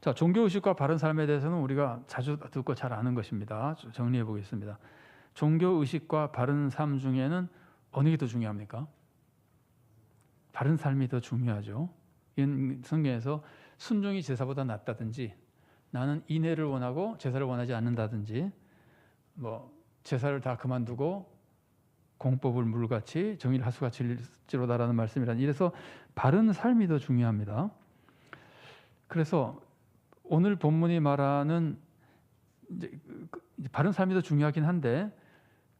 자, 종교의식과 바른 삶에 대해서는 우리가 자주 듣고 잘 아는 것입니다. 정리해 보겠습니다. 종교의식과 바른 삶 중에는 어느 게 더 중요합니까? 바른 삶이 더 중요하죠. 성경에서 순종이 제사보다 낫다든지, 나는 인애를 원하고 제사를 원하지 않는다든지, 제사를 다 그만두고 공법을 물같이 정의를 하수같이 일지로다라는 말씀이란, 이래서 바른 삶이 더 중요합니다. 그래서 오늘 본문이 말하는 이제 바른 삶이 더 중요하긴 한데,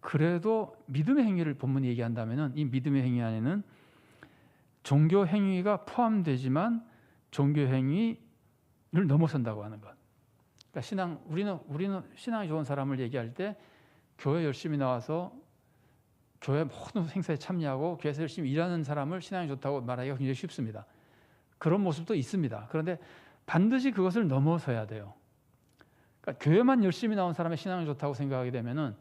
그래도 믿음의 행위를 본문이 얘기한다면은 이 믿음의 행위 안에는 종교 행위가 포함되지만 종교 행위를 넘어선다고 하는 것. 그러니까 우리는 신앙이 좋은 사람을 얘기할 때 교회 열심히 나와서 교회 모든 행사에 참여하고 교회에서 열심히 일하는 사람을 신앙이 좋다고 말하기가 굉장히 쉽습니다. 그런 모습도 있습니다. 그런데 반드시 그것을 넘어서야 돼요. 그러니까 교회만 열심히 나온 사람의 신앙이 좋다고 생각하게 되면은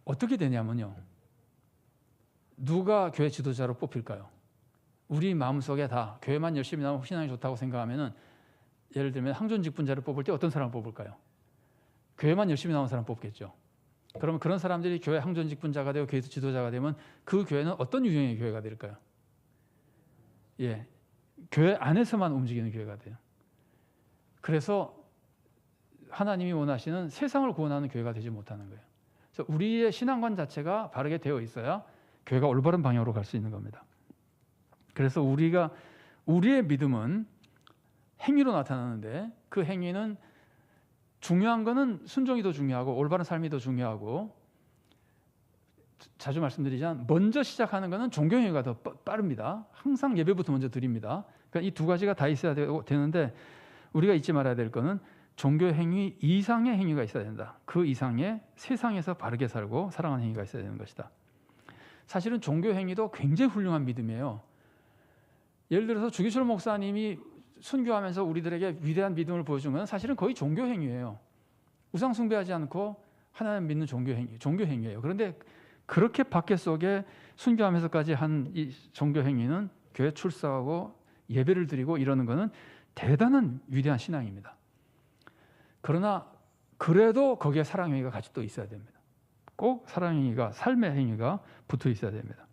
어떻게 되냐면요, 누가 교회 지도자로 뽑힐까요? 우리 마음속에 다 교회만 열심히 나오면 신앙이 좋다고 생각하면은, 예를 들면 항존직분자를 뽑을 때 어떤 사람을 뽑을까요? 교회만 열심히 나온 사람 뽑겠죠. 그러면 그런 사람들이 교회 항존직분자가 되고 교회 지도자가 되면 그 교회는 어떤 유형의 교회가 될까요? 교회 안에서만 움직이는 교회가 돼요. 그래서 하나님이 원하시는 세상을 구원하는 교회가 되지 못하는 거예요. 그래서 우리의 신앙관 자체가 바르게 되어 있어야 교회가 올바른 방향으로 갈 수 있는 겁니다. 그래서 우리의 믿음은 행위로 나타나는데, 그 행위는 중요한 거는 순종이 더 중요하고 올바른 삶이 더 중요하고, 자주 말씀드리지만 먼저 시작하는 거는 종교 행위가 더 빠릅니다. 항상 예배부터 먼저 드립니다. 그러니까 이 두 가지가 다 있어야 되는데, 우리가 잊지 말아야 될 거는 종교 행위 이상의 행위가 있어야 된다. 그 이상의 세상에서 바르게 살고 사랑하는 행위가 있어야 되는 것이다. 사실은 종교 행위도 굉장히 훌륭한 믿음이에요. 예를 들어서 주기철 목사님이 순교하면서 우리들에게 위대한 믿음을 보여준 것은 사실은 거의 종교 행위예요. 우상 숭배하지 않고 하나님 믿는 종교 행위예요. 그런데 그렇게 밖에 속에 순교하면서까지 한 이 종교 행위는 교회 출석하고 예배를 드리고 이러는 것은 대단한 위대한 신앙입니다. 그러나 그래도 거기에 사랑 행위가 같이 또 있어야 됩니다. 꼭 사랑 행위가, 삶의 행위가 붙어 있어야 됩니다.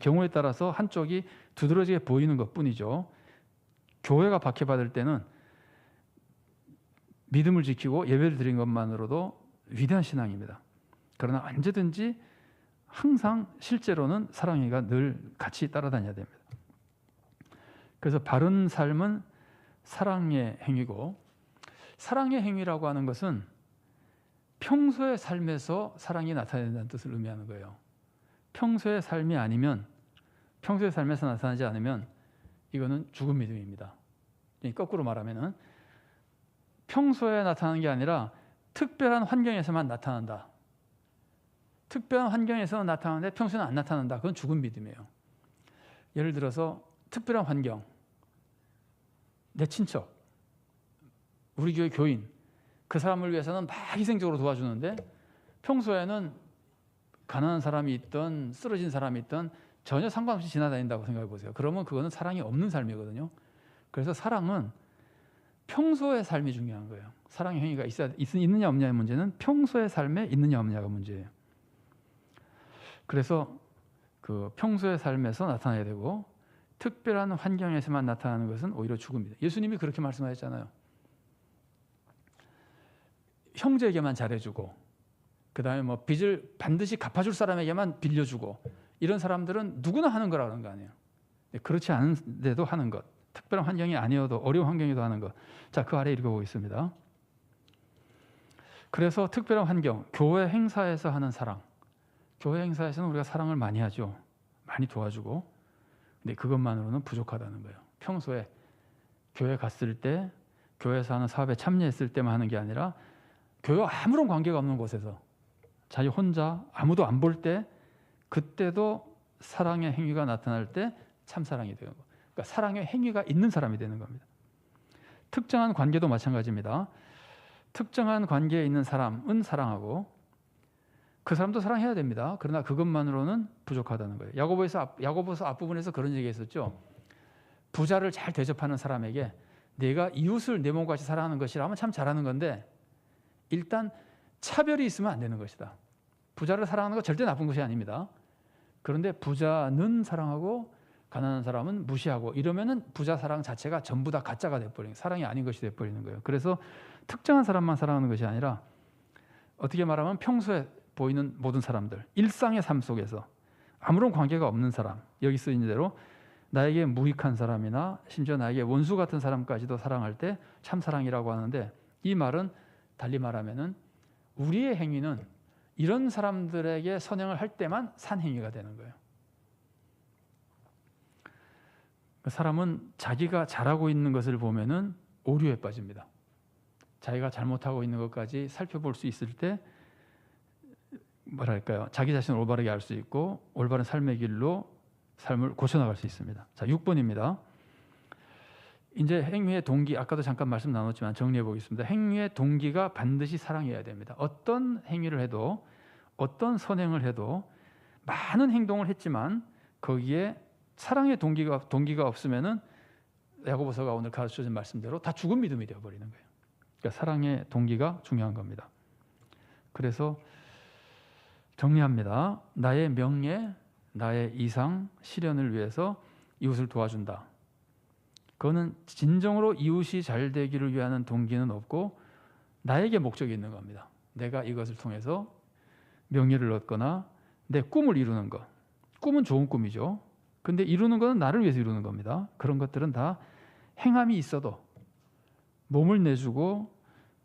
경우에 따라서 한쪽이 두드러지게 보이는 것뿐이죠. 교회가 박해받을 때는 믿음을 지키고 예배를 드린 것만으로도 위대한 신앙입니다. 그러나 언제든지 항상 실제로는 사랑 행위가 늘 같이 따라다녀야 됩니다. 그래서 바른 삶은 사랑의 행위고, 사랑의 행위라고 하는 것은 평소의 삶에서 사랑이 나타낸다는 뜻을 의미하는 거예요. 평소의 삶이 아니면, 평소의 삶에서 나타나지 않으면 이거는 죽은 믿음입니다. 거꾸로 말하면은 평소에 나타나는 게 아니라 특별한 환경에서만 나타난다. 특별한 환경에서 나타나는데 평소에는 안 나타난다. 그건 죽은 믿음이에요. 예를 들어서 특별한 환경, 내 친척, 우리 교회 교인, 그 사람을 위해서는 막 희생적으로 도와주는데 평소에는 가난한 사람이 있든 쓰러진 사람이 있든 전혀 상관없이 지나다닌다고 생각해 보세요. 그러면 그거는 사랑이 없는 삶이거든요. 그래서 사랑은 평소의 삶이 중요한 거예요. 사랑의 행위가 있느냐 없느냐의 문제는 평소의 삶에 있느냐 없느냐가 문제예요. 그래서 그 평소의 삶에서 나타나야 되고, 특별한 환경에서만 나타나는 것은 오히려 죽음입니다. 예수님이 그렇게 말씀하셨잖아요. 형제에게만 잘해주고, 그 다음에 빚을 반드시 갚아줄 사람에게만 빌려주고, 이런 사람들은 누구나 하는 거라는 거 아니에요. 그렇지 않은데도 하는 것, 특별한 환경이 아니어도 어려운 환경에도 하는 것. 자, 그 아래 읽어보겠습니다. 그래서 특별한 환경, 교회 행사에서 하는 사랑. 교회 행사에서는 우리가 사랑을 많이 하죠. 많이 도와주고. 근데 그것만으로는 부족하다는 거예요. 평소에 교회 갔을 때, 교회에서 하는 사업에 참여했을 때만 하는 게 아니라 교회와 아무런 관계가 없는 곳에서 자기 혼자 아무도 안 볼 때, 그때도 사랑의 행위가 나타날 때 참사랑이 되는 거예요. 그러니까 사랑의 행위가 있는 사람이 되는 겁니다. 특정한 관계도 마찬가지입니다. 특정한 관계에 있는 사람은 사랑하고 그 사람도 사랑해야 됩니다. 그러나 그것만으로는 부족하다는 거예요. 야고보서 앞부분에서 그런 얘기가 있었죠. 부자를 잘 대접하는 사람에게 내가 이웃을 내 몸같이 사랑하는 것이라면 참 잘하는 건데 일단 차별이 있으면 안 되는 것이다. 부자를 사랑하는 거 절대 나쁜 것이 아닙니다. 그런데 부자는 사랑하고 가난한 사람은 무시하고 이러면은 부자 사랑 자체가 전부 다 가짜가 돼버리는, 사랑이 아닌 것이 돼버리는 거예요. 그래서 특정한 사람만 사랑하는 것이 아니라 어떻게 말하면 평소에 보이는 모든 사람들, 일상의 삶 속에서 아무런 관계가 없는 사람, 여기 쓰인 대로 나에게 무익한 사람이나 심지어 나에게 원수 같은 사람까지도 사랑할 때 참사랑이라고 하는데, 이 말은 달리 말하면은 우리의 행위는 이런 사람들에게 선행을 할 때만 산행위가 되는 거예요. 사람은 자기가 잘하고 있는 것을 보면은 오류에 빠집니다. 자기가 잘못하고 있는 것까지 살펴볼 수 있을 때 뭐랄까요? 자기 자신을 올바르게 알 수 있고 올바른 삶의 길로 삶을 고쳐나갈 수 있습니다. 자, 6번입니다. 이제 행위의 동기, 아까도 잠깐 말씀 나눴지만 정리해 보겠습니다. 행위의 동기가 반드시 사랑이어야 됩니다. 어떤 행위를 해도, 어떤 선행을 해도, 많은 행동을 했지만 거기에 사랑의 동기가 없으면은 야고보서가 오늘 가르쳐준 말씀대로 다 죽은 믿음이 되어버리는 거예요. 그러니까 사랑의 동기가 중요한 겁니다. 그래서 정리합니다. 나의 명예, 나의 이상, 실현을 위해서 이웃을 도와준다. 그거는 진정으로 이웃이 잘 되기를 위한 동기는 없고 나에게 목적이 있는 겁니다. 내가 이것을 통해서 명예를 얻거나 내 꿈을 이루는 것. 꿈은 좋은 꿈이죠. 근데 이루는 것은 나를 위해서 이루는 겁니다. 그런 것들은 다 행함이 있어도, 몸을 내주고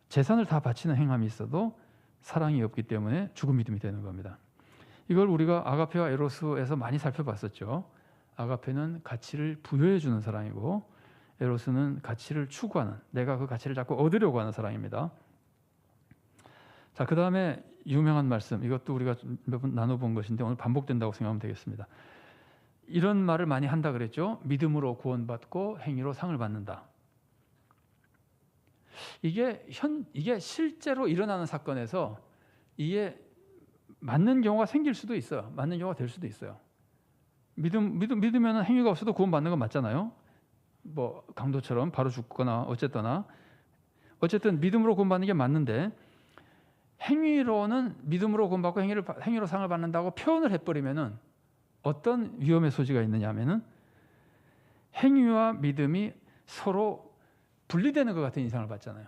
재산을 다 바치는 행함이 있어도 사랑이 없기 때문에 죽은 믿음이 되는 겁니다. 이걸 우리가 아가페와 에로스에서 많이 살펴봤었죠. 아가페는 가치를 부여해 주는 사랑이고 에로스는 가치를 추구하는, 내가 그 가치를 자꾸 얻으려고 하는 사랑입니다. 자, 그 다음에 유명한 말씀, 이것도 우리가 몇 번 나눠본 것인데 오늘 반복된다고 생각하면 되겠습니다. 이런 말을 많이 한다 그랬죠. 믿음으로 구원받고 행위로 상을 받는다. 이게 실제로 일어나는 사건에서 이게 맞는 경우가 생길 수도 있어요. 맞는 경우가 될 수도 있어요. 믿으면 행위가 없어도 구원받는 건 맞잖아요. 뭐 강도처럼 바로 죽거나 어쨌든 믿음으로 구원받는 게 맞는데, 행위로는 믿음으로 구원받고 행위로 상을 받는다고 표현을 해버리면은 어떤 위험의 소지가 있느냐면은 행위와 믿음이 서로 분리되는 것 같은 인상을 받잖아요.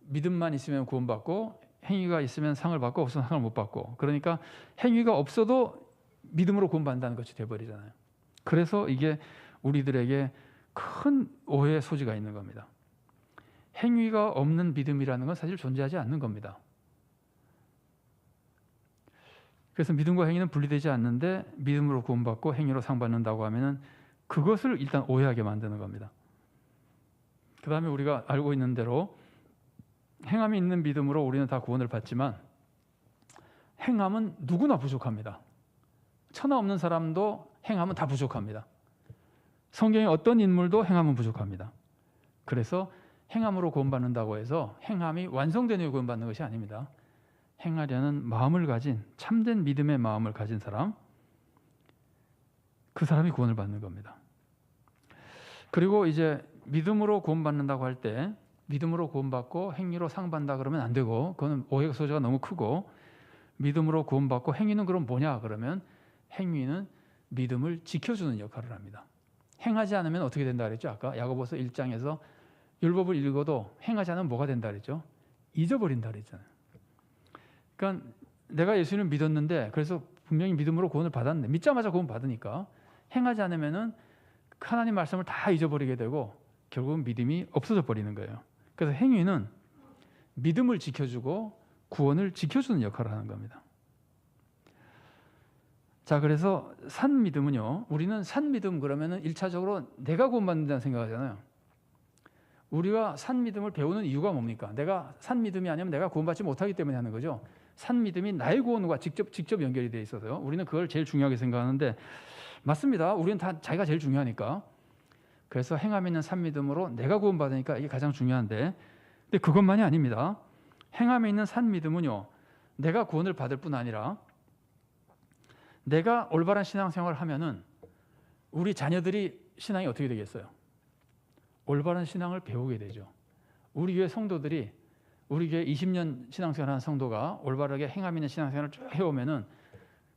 믿음만 있으면 구원받고 행위가 있으면 상을 받고 없으면 상을 못 받고, 그러니까 행위가 없어도 믿음으로 구원받는다는 것이 돼버리잖아요. 그래서 이게 우리들에게 큰 오해의 소지가 있는 겁니다. 행위가 없는 믿음이라는 건 사실 존재하지 않는 겁니다. 그래서 믿음과 행위는 분리되지 않는데 믿음으로 구원받고 행위로 상 받는다고 하면은 그것을 일단 오해하게 만드는 겁니다. 그 다음에 우리가 알고 있는 대로 행함이 있는 믿음으로 우리는 다 구원을 받지만 행함은 누구나 부족합니다. 천하 없는 사람도 행함은 다 부족합니다. 성경의 어떤 인물도 행함은 부족합니다. 그래서 행함으로 구원받는다고 해서 행함이 완성된 후에 구원받는 것이 아닙니다. 행하려는 마음을 가진, 참된 믿음의 마음을 가진 사람, 그 사람이 구원을 받는 겁니다. 그리고 이제 믿음으로 구원받는다고 할 때 믿음으로 구원받고 행위로 상 받는다 그러면 안 되고, 그거는 오해 소지가 너무 크고, 믿음으로 구원받고 행위는 그럼 뭐냐 그러면 행위는 믿음을 지켜주는 역할을 합니다. 행하지 않으면 어떻게 된다 그랬죠? 아까 야고보서 1장에서 율법을 읽어도 행하지 않으면 뭐가 된다 그랬죠? 잊어버린다 그랬잖아요. 그러니까 내가 예수님을 믿었는데, 그래서 분명히 믿음으로 구원을 받았는데, 믿자마자 구원 받으니까 행하지 않으면은 하나님 말씀을 다 잊어버리게 되고 결국은 믿음이 없어져 버리는 거예요. 그래서 행위는 믿음을 지켜주고 구원을 지켜주는 역할을 하는 겁니다. 자, 그래서 산 믿음은요, 우리는 산 믿음 그러면은 1차적으로 내가 구원받는다는 생각하잖아요. 우리가 산 믿음을 배우는 이유가 뭡니까? 내가 산 믿음이 아니면 내가 구원받지 못하기 때문에 하는 거죠. 산 믿음이 나의 구원과 직접 연결이 돼 있어서요. 우리는 그걸 제일 중요하게 생각하는데, 맞습니다. 우리는 다 자기가 제일 중요하니까. 그래서 행함 있는 산 믿음으로 내가 구원받으니까 이게 가장 중요한데, 근데 그것만이 아닙니다. 행함에 있는 산 믿음은요, 내가 구원을 받을 뿐 아니라 내가 올바른 신앙생활을 하면은 우리 자녀들이 신앙이 어떻게 되겠어요? 올바른 신앙을 배우게 되죠. 우리 교회 성도들이 우리 교회 20년 신앙생활하는 성도가 올바르게 행함 있는 신앙생활을 쭉 해오면은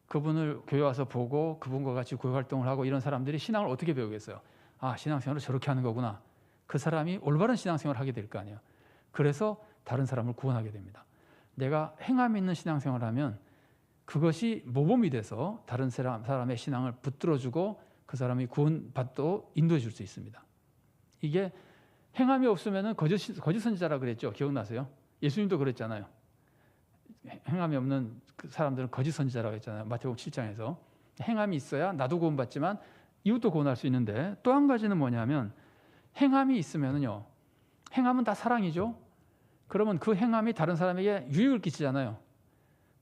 그분을 교회 와서 보고 그분과 같이 교회 활동을 하고 이런 사람들이 신앙을 어떻게 배우겠어요? 아, 신앙생활을 저렇게 하는 거구나. 그 사람이 올바른 신앙생활을 하게 될 거 아니에요. 그래서 다른 사람을 구원하게 됩니다. 내가 행함 있는 신앙생활을 하면 그것이 모범이 돼서 다른 사람의 신앙을 붙들어주고 그 사람이 구원받도 인도해 줄 수 있습니다. 이게 행함이 없으면 거짓 선지자라 그랬죠. 기억나세요? 예수님도 그랬잖아요. 행함이 없는 그 사람들은 거짓 선지자라고 했잖아요. 마태복음 7장에서. 행함이 있어야 나도 구원받지만 이웃도 구원할 수 있는데, 또 한 가지는 뭐냐면 행함이 있으면요, 행함은 다 사랑이죠. 그러면 그 행함이 다른 사람에게 유익을 끼치잖아요.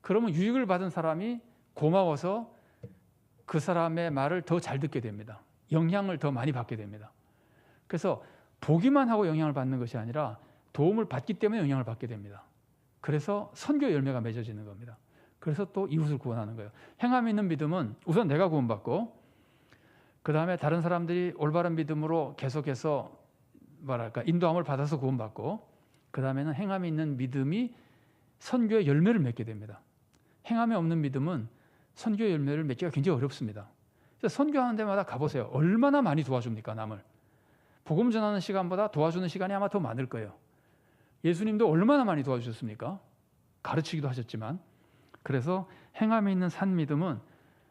그러면 유익을 받은 사람이 고마워서 그 사람의 말을 더 잘 듣게 됩니다. 영향을 더 많이 받게 됩니다. 그래서 보기만 하고 영향을 받는 것이 아니라 도움을 받기 때문에 영향을 받게 됩니다. 그래서 선교 열매가 맺어지는 겁니다. 그래서 또 이웃을 구원하는 거예요. 행함 있는 믿음은 우선 내가 구원받고, 그 다음에 다른 사람들이 올바른 믿음으로 계속해서 인도함을 받아서 구원받고, 그 다음에는 행함이 있는 믿음이 선교의 열매를 맺게 됩니다. 행함이 없는 믿음은 선교의 열매를 맺기가 굉장히 어렵습니다. 그래서 선교하는 데마다 가보세요. 얼마나 많이 도와줍니까, 남을. 복음 전하는 시간보다 도와주는 시간이 아마 더 많을 거예요. 예수님도 얼마나 많이 도와주셨습니까? 가르치기도 하셨지만. 그래서 행함이 있는 산 믿음은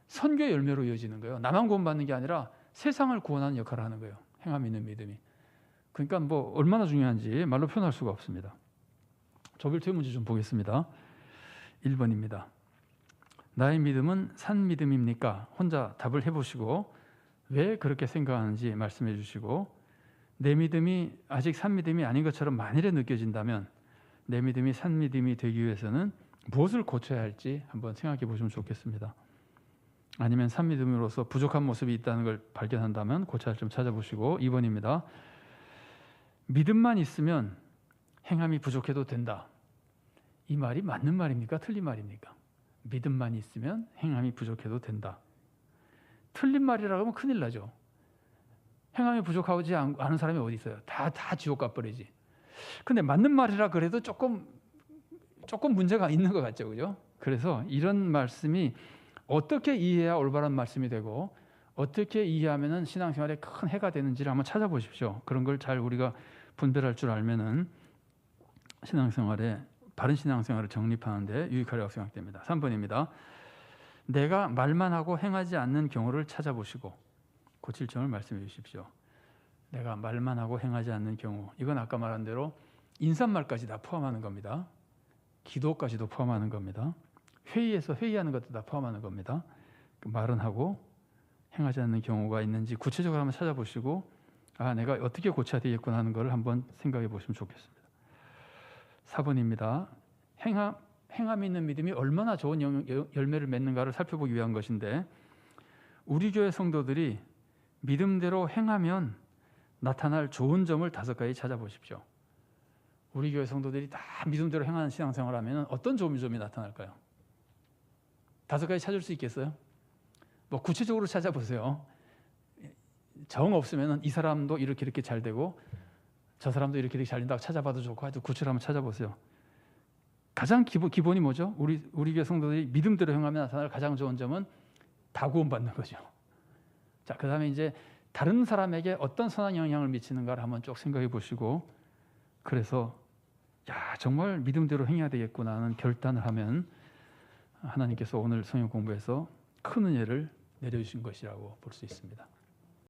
선교의 열매로 이어지는 거예요. 나만 구원받는 게 아니라 세상을 구원하는 역할을 하는 거예요. 행함이 있는 믿음이. 그러니까 뭐 얼마나 중요한지 말로 표현할 수가 없습니다. 조별투의 문제 좀 보겠습니다. 1번입니다. 나의 믿음은 산 믿음입니까? 혼자 답을 해보시고 왜 그렇게 생각하는지 말씀해 주시고, 내 믿음이 아직 산 믿음이 아닌 것처럼 만일에 느껴진다면 내 믿음이 산 믿음이 되기 위해서는 무엇을 고쳐야 할지 한번 생각해 보시면 좋겠습니다. 아니면 산 믿음으로서 부족한 모습이 있다는 걸 발견한다면 고쳐야 할 점 찾아보시고, 2번입니다. 믿음만 있으면 행함이 부족해도 된다. 이 말이 맞는 말입니까? 틀린 말입니까? 믿음만 있으면 행함이 부족해도 된다. 틀린 말이라고 하면 큰일 나죠. 행함이 부족하지 않은 사람이 어디 있어요? 다 지옥 가버리지. 근데 맞는 말이라 그래도 조금 문제가 있는 것 같죠, 그죠? 그래서 이런 말씀이 어떻게 이해해야 올바른 말씀이 되고 어떻게 이해하면은 신앙생활에 큰 해가 되는지를 한번 찾아보십시오. 그런 걸 잘 우리가 분별할 줄 알면은 신앙생활에 바른 신앙생활을 정립하는데 유익하리라고 생각됩니다. 3번입니다. 내가 말만 하고 행하지 않는 경우를 찾아보시고 고칠 점을 말씀해 주십시오. 내가 말만 하고 행하지 않는 경우, 이건 아까 말한 대로 인사말까지 다 포함하는 겁니다. 기도까지도 포함하는 겁니다. 회의에서 회의하는 것도 다 포함하는 겁니다. 말은 하고 행하지 않는 경우가 있는지 구체적으로 한번 찾아보시고, 아, 내가 어떻게 고쳐야 되겠구나 하는 걸 한번 생각해 보시면 좋겠습니다. 4번입니다. 행함이 있는 믿음이 얼마나 좋은 열매를 맺는가를 살펴보기 위한 것인데, 우리 교회 성도들이 믿음대로 행하면 나타날 좋은 점을 5가지 찾아보십시오. 우리 교회 성도들이 다 믿음대로 행하는 신앙생활을 하면 어떤 좋은 점이 나타날까요? 5가지 찾을 수 있겠어요? 뭐 구체적으로 찾아보세요. 정 없으면 이 사람도 이렇게 잘 되고 저 사람도 이렇게 잘 된다고 찾아봐도 좋고, 하여튼 구체로 한번 찾아보세요. 가장 기본이 뭐죠? 우리 교회 성도들이 믿음대로 행하면 나타날 가장 좋은 점은 다 구원받는 거죠. 자, 그 다음에 이제 다른 사람에게 어떤 선한 영향을 미치는가를 한번 쭉 생각해 보시고, 그래서 야, 정말 믿음대로 행해야 되겠구나 하는 결단을 하면 하나님께서 오늘 성경 공부에서 큰 은혜를 내려주신 것이라고 볼 수 있습니다.